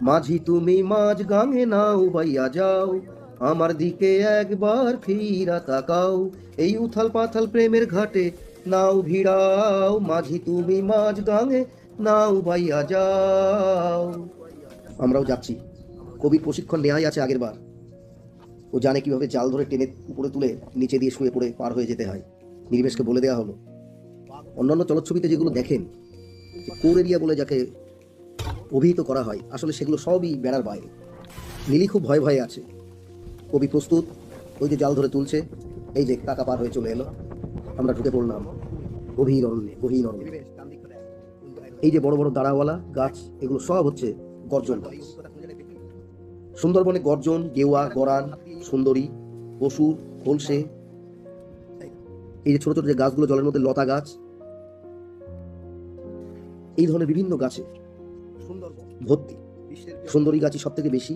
মাঝি তুমি মাঝ গাঙে নাও বাইয়া যাও, আমার দিকে একবার ফিরা তাকাও, এই উথাল পাথাল প্রেমের ঘাটে নাও ভিড়াও, মাঝি তুমি মাঝ গাঙে নাও বাইয়া যাও। আমরাও যাচ্ছি। কবির প্রশিক্ষণ নেওয়াই আছে আগের বার। ও জানে কিভাবে জাল ধরে টেনে উপরে তুলে নিচে দিয়ে শুয়ে পড়ে পার হয়ে যেতে হয়। নির্বেশকে বলে দেওয়া হলো। অন্যান্য চলচ্ছবিতে যেগুলো দেখেন, কোর এরিয়া বলে যাকে অভিহিত করা হয়, আসলে সেগুলো সবই বেড়ার বাইরে। নীলি খুব ভয়ে ভয়ে আছে। কবি প্রস্তুত। ওই যে জাল ধরে তুলছে, এই যে কাকা পার হয়ে চলে এলো। আমরা ঢুকে পড়লাম গভীর অরণ্যে, গহীন অরণ্যে। এই যে বড় বড় দাঁড়াওয়ালা গাছ, এগুলো সব হচ্ছে গর্জন গাছ। সুন্দরবনে গর্জন, গেওয়া, গরান, সুন্দরী, পশুর, খোলসে, এই যে ছোট ছোট যে গাছগুলো জলের মধ্যে, লতা গাছ, এই ধরনের বিভিন্ন গাছে ভর্তি। সুন্দরী গাছই সব থেকে বেশি।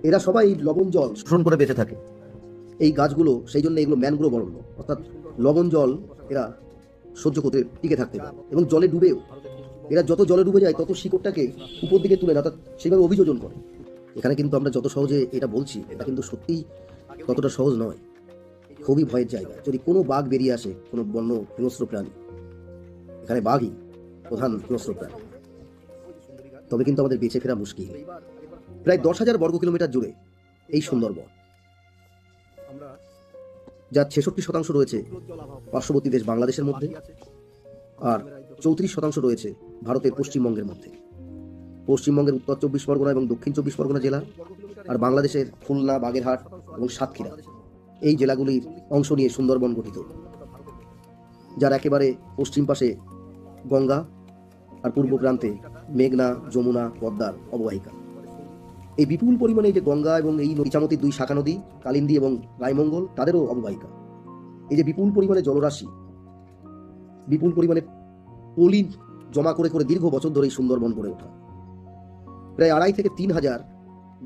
এরা সবাই লবণ জল শোষণ করে বেঁচে থাকে। এই গাছগুলো সেই জন্য এগুলো ম্যানগ্রোভ অরণ্য, অর্থাৎ লবণ জল এরা সহ্য করতে টিকে থাকতে পারে। এবং জলে ডুবেও এরা যত জলে ডুবে যায় তত শিকড়টাকে উপর দিকে তুলে, অর্থাৎ সেইভাবে অভিযোজন করে। এখানে কিন্তু আমরা যত সহজে এটা বলছি, এটা কিন্তু সত্যিই ততটা সহজ নয়। খুবই ভয়ের জায়গা। যদি কোনো বাঘ বেরিয়ে আসে, কোনো বন্য হিংস্র প্রাণী, এখানে বাঘই প্রধান হিংস্র প্রাণী, তবে কিন্তু আমাদের বেঁচে ফেরা মুশকিল। প্রায় 10,000 বর্গ কিলোমিটার জুড়ে এই সুন্দরবন, যার 66% রয়েছে পার্শ্ববর্তী দেশ বাংলাদেশের মধ্যে, আর 34% রয়েছে ভারতের পশ্চিমবঙ্গের মধ্যে। পশ্চিমবঙ্গের উত্তর 24 পরগনা এবং দক্ষিণ 24 পরগনা জেলা, আর বাংলাদেশের খুলনা, বাগেরহাট এবং সাতক্ষীরা, এই জেলাগুলির অংশ নিয়ে সুন্দরবন গঠিত, যার একেবারে পশ্চিম পাশে গঙ্গা আর পূর্ব প্রান্তে মেঘনা, যমুনা, পদ্মার অববাহিকা। এই বিপুল পরিমাণে এই যে গঙ্গা এবং এই ইছামতির 2 শাখা নদী কালিন্দী এবং রায়মঙ্গল, তাদেরও অববাহিকা। এই যে বিপুল পরিমাণে জলরাশি, বিপুল পরিমাণে পলি জমা করে করে দীর্ঘ বছর ধরে এই সুন্দরবন গড়ে ওঠা। প্রায় 2,500 থেকে 3,000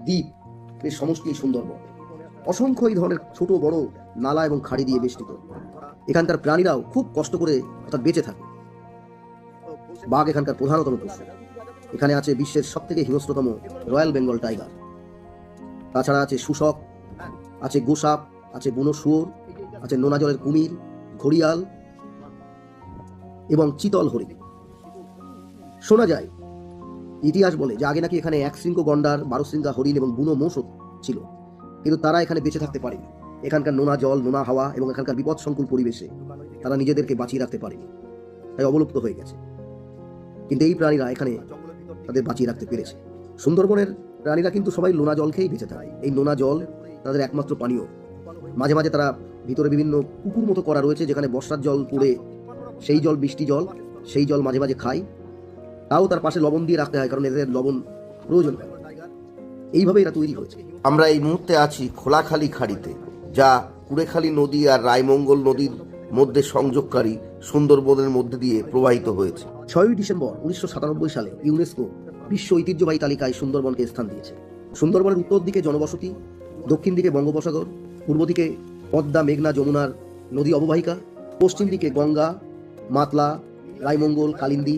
দ্বীপ এর সমষ্টি এই সুন্দরবন। অসংখ্য এই ধরনের ছোট বড় নালা এবং খাড়ি দিয়ে বেষ্টিত। এখানকার প্রাণীরাও খুব কষ্ট করে অর্থাৎ বেঁচে থাকে। বাঘ এখানকার প্রধানতম পশু। এখানে আছে বিশ্বের সবথেকে হিংস্রতম রয়্যাল বেঙ্গল টাইগার। তাছাড়া আছে শুশক, আছে গোসাপ, আছে বুনো শুয়োর, আছে নোনা জলের কুমির, ঘড়িয়াল এবং চিতল হরিণ। শোনা যায়, ইতিহাস বলে যে আগে নাকি এখানে 1 শৃঙ্গ গন্ডার, 12 শৃঙ্গা হরিণ এবং বুনো মোষ ছিল, কিন্তু তারা এখানে বেঁচে থাকতে পারেনি। এখানকার নোনা জল, নোনা হাওয়া এবং এখানকার বিপদসংকুল পরিবেশে তারা নিজেদেরকে বাঁচিয়ে রাখতে পারেনি, তাই অবলুপ্ত হয়ে গেছে। কিন্তু এই প্রাণীরা এখানে তাদের বাঁচিয়ে রাখতে পেরেছে। সুন্দরবনের প্রাণীরা কিন্তু সবাই নোনা জল খেয়েই বেঁচে থাকে। এই নোনা জল তাদের একমাত্র পানীয়। মাঝে মাঝে তারা ভিতরে বিভিন্ন পুকুর মতো করা রয়েছে, যেখানে বর্ষার জল পড়ে সেই জল বৃষ্টি জল, সেই জল মাঝে মাঝে খায়। তাও তার পাশে লবণ দিয়ে রাখতে হয়, কারণ এদের লবণ প্রয়োজন। এইভাবে এরা তৈরি হয়েছে। আমরা এই মুহূর্তে আছি খোলাখালী খাড়িতে, যা কুড়েখালী নদী আর রায়মঙ্গল নদীর মধ্যে সংযোগকারী সুন্দরবনের মধ্যে দিয়ে প্রবাহিত হয়েছে। 6ই ডিসেম্বর 1997 সালে ইউনেস্কো বিশ্ব ঐতিহ্যবাহী তালিকায় সুন্দরবনকে স্থান দিয়েছে। সুন্দরবনের উত্তর দিকে জনবসতি, দক্ষিণ দিকে বঙ্গোপসাগর, পূর্ব দিকে পদ্মা, মেঘনা, যমুনার নদী অববাহিকা, পশ্চিম দিকে গঙ্গা, মাতলা, রায়মঙ্গল, কালিন্দী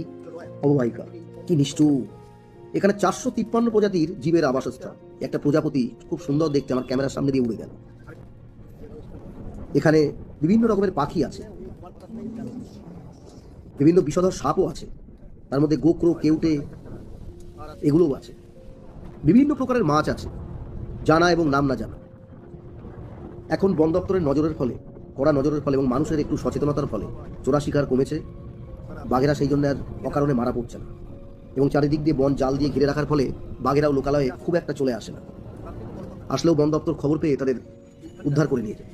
অববাহিকা। কি নিষ্ঠুর! এখানে 453 প্রজাতির জীবের আবাসস্থল। একটা প্রজাপতি খুব সুন্দর দেখতে আমার ক্যামেরার সামনে দিয়ে উড়ে গেল। এখানে বিভিন্ন রকমের পাখি আছে, বিভিন্ন বিষধর সাপও আছে, তার মধ্যে গোকরো, কেউটে এগুলোও আছে। বিভিন্ন প্রকারের মাছ আছে, জানা এবং নাম না জানা। এখন বন দপ্তরের নজরের ফলে, কড়া নজরের ফলে এবং মানুষের একটু সচেতনতার ফলে চোরা শিকার কমেছে। বাঘেরা সেই জন্য আর অকারণে মারা পড়ছে না, এবং চারিদিক দিয়ে বন জাল দিয়ে ঘিরে রাখার ফলে বাঘেরাও লোকালয়ে খুব একটা চলে আসে না। আসলেও বন দপ্তর খবর পেয়ে তাদের উদ্ধার করে নিয়ে যায়।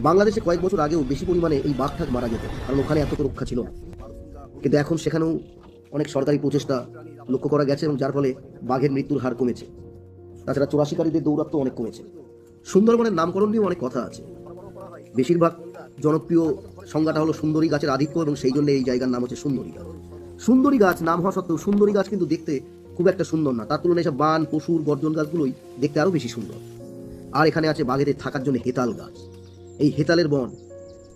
বাংলাদেশে কয়েক বছর আগেও বেশি পরিমাণে এই বাঘ ঠাক মারা যেত, কারণ ওখানে এত তো রক্ষা ছিল না। কিন্তু এখন সেখানেও অনেক সরকারি প্রচেষ্টা লক্ষ্য করা গেছে, এবং যার ফলে বাঘের মৃত্যুর হার কমেছে। তাছাড়া চোরা শিকারীদের দৌরাত্ম অনেক কমেছে। সুন্দরবনের নামকরণ নিয়েও অনেক কথা আছে। বেশিরভাগ জনপ্রিয় সংজ্ঞাটা হলো সুন্দরী গাছের আধিক্য, এবং সেই জন্য এই জায়গার নাম হচ্ছে সুন্দরী গাছ। সুন্দরী গাছ নাম হওয়া সত্ত্বেও সুন্দরী গাছ কিন্তু দেখতে খুব একটা সুন্দর না। তার তুলনায় সব বান, পশুর, গর্জন গাছগুলোই দেখতে আরো বেশি সুন্দর। আর এখানে আছে বাঘেদের থাকার জন্য হেতাল গাছ। এই হেতালের বন,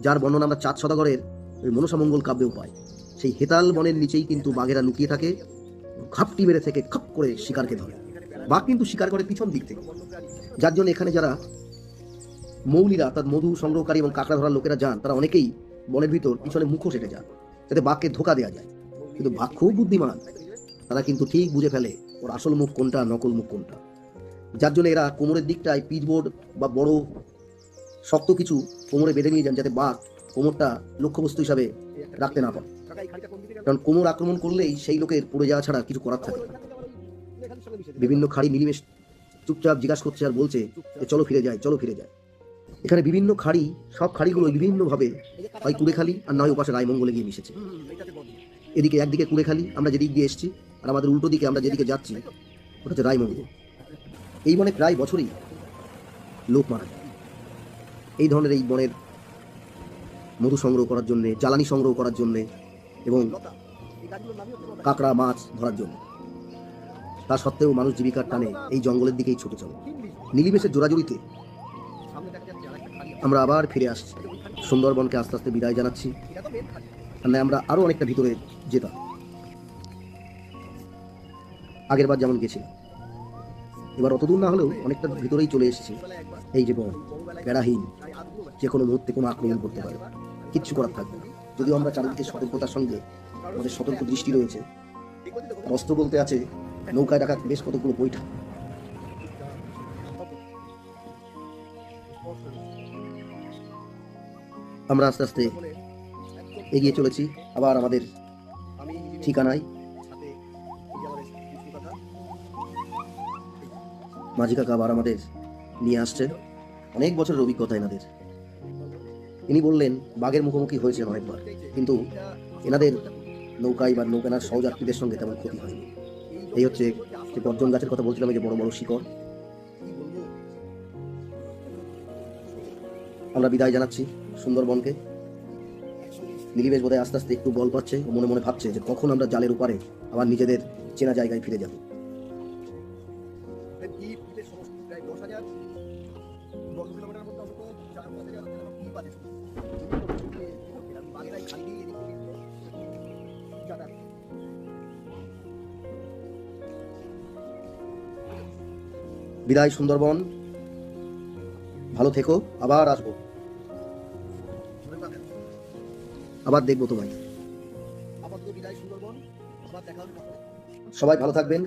যার বর্ণনা আমরা 4 সদাগরের ওই মনসামঙ্গল কাব্যেও পাই, সেই হেতাল বনের নিচেই কিন্তু বাঘেরা লুকিয়ে থাকে ঘাপটি মেরে থেকে খপ করে শিকারকে ধরে। বাঘ কিন্তু শিকার করে পিছন দিক থেকে, যার জন্য এখানে যারা মৌলিরা অর্থাৎ মধু সংগ্রহকারী এবং কাঁকড়া ধরার লোকেরা যান, তারা অনেকেই বনের ভিতর পিছনে মুখোশ এঁটে যান যাতে বাঘকে ধোকা দেওয়া যায়। কিন্তু বাঘ খুব বুদ্ধিমান, তারা কিন্তু ঠিক বুঝে ফেলে ওর আসল মুখ কোনটা, নকল মুখ কোনটা। যার জন্য এরা কোমরের দিকটায় পিচবোর্ড বা বড় শক্ত কিছু কোমরে বেঁধে নিয়ে যান, যাতে বাঘ কোমরটা লক্ষ্যবস্তু হিসাবে রাখতে না পারে। কারণ কোমর আক্রমণ করলেই সেই লোকের পড়ে যাওয়া ছাড়া কিছু করার থাকে না। বিভিন্ন খাড়ি নীলিমেষ চুপচাপ জিজ্ঞাসা করছে আর বলছে যে চলো ফিরে যায়, চলো ফিরে যায়। এখানে বিভিন্ন খাড়ি, সব খাড়িগুলো বিভিন্নভাবে হয় কুড়েখালি আর নয় ওপাশে রায়মঙ্গলে গিয়ে মিশেছে। এদিকে একদিকে কুড়েখালি, আমরা যেদিক দিয়ে এসেছি, আর আমাদের উল্টো দিকে আমরা যেদিকে যাচ্ছি ওটা হচ্ছে রায়মঙ্গল। এই বনে প্রায় বছরই লোক মারা যায়। এই ধরনের এই বনের মধু সংগ্রহ করার জন্যে, জ্বালানি সংগ্রহ করার জন্যে এবং কাঁকড়া মাছ ধরার জন্য। তা সত্ত্বেও মানুষ জীবিকার টানে এই জঙ্গলের দিকেই ছুটে চলে। নীলিমেষের জোড়াজুড়িতে আমরা আবার ফিরে আসছি। সুন্দরবনকে আস্তে আস্তে বিদায় জানাচ্ছি, আর না আমরা আরো অনেকটা ভিতরে যেতাম, আগের বার যেমন গেছিলাম। এবার অতদূর না হলেও অনেকটা ভিতরেই চলে এসেছি। এই যে বন বেড়াহীন, যে কোনো মুহূর্তে কোনো আক্রমণ করতে পারে, কিচ্ছু করার থাকবে না। যদিও আমরা চারিদিকে সতর্কতার সঙ্গে, আমাদের সতর্ক দৃষ্টি রয়েছে। অস্ত্র বলতে আছে নৌকায় রাখা বেশ কতগুলো বৈঠা। আমরা আস্তে আস্তে এগিয়ে চলেছি আবার আমাদের ঠিকানায়। মাঝি কাকা আবার আমাদের নিয়ে আসছে, অনেক বছরের অভিজ্ঞতা এনাদের। ইনি বললেন বাঘের মুখোমুখি হয়েছেন অনেকবার, কিন্তু এনাদের নৌকায় বা নৌকানার সহযাত্রীদের সঙ্গে তেমন ক্ষতি হয়নি। এই হচ্ছে যে গর্জন গাছের কথা বলছিলাম, এই যে বড় বড় শিকড়। আমরা বিদায় জানাচ্ছি সুন্দরবনকে। নীলিমেষ বোধহয় আস্তে আস্তে একটু বল পাচ্ছে, ও মনে মনে ভাবছে যে কখন আমরা জালের উপরে আবার নিজেদের চেনা জায়গায় ফিরে যাব। বিদায় সুন্দরবন, ভালো থেকো, আবার আসবো, আবার দেখবো তোমায়। সবাই ভালো থাকবেন।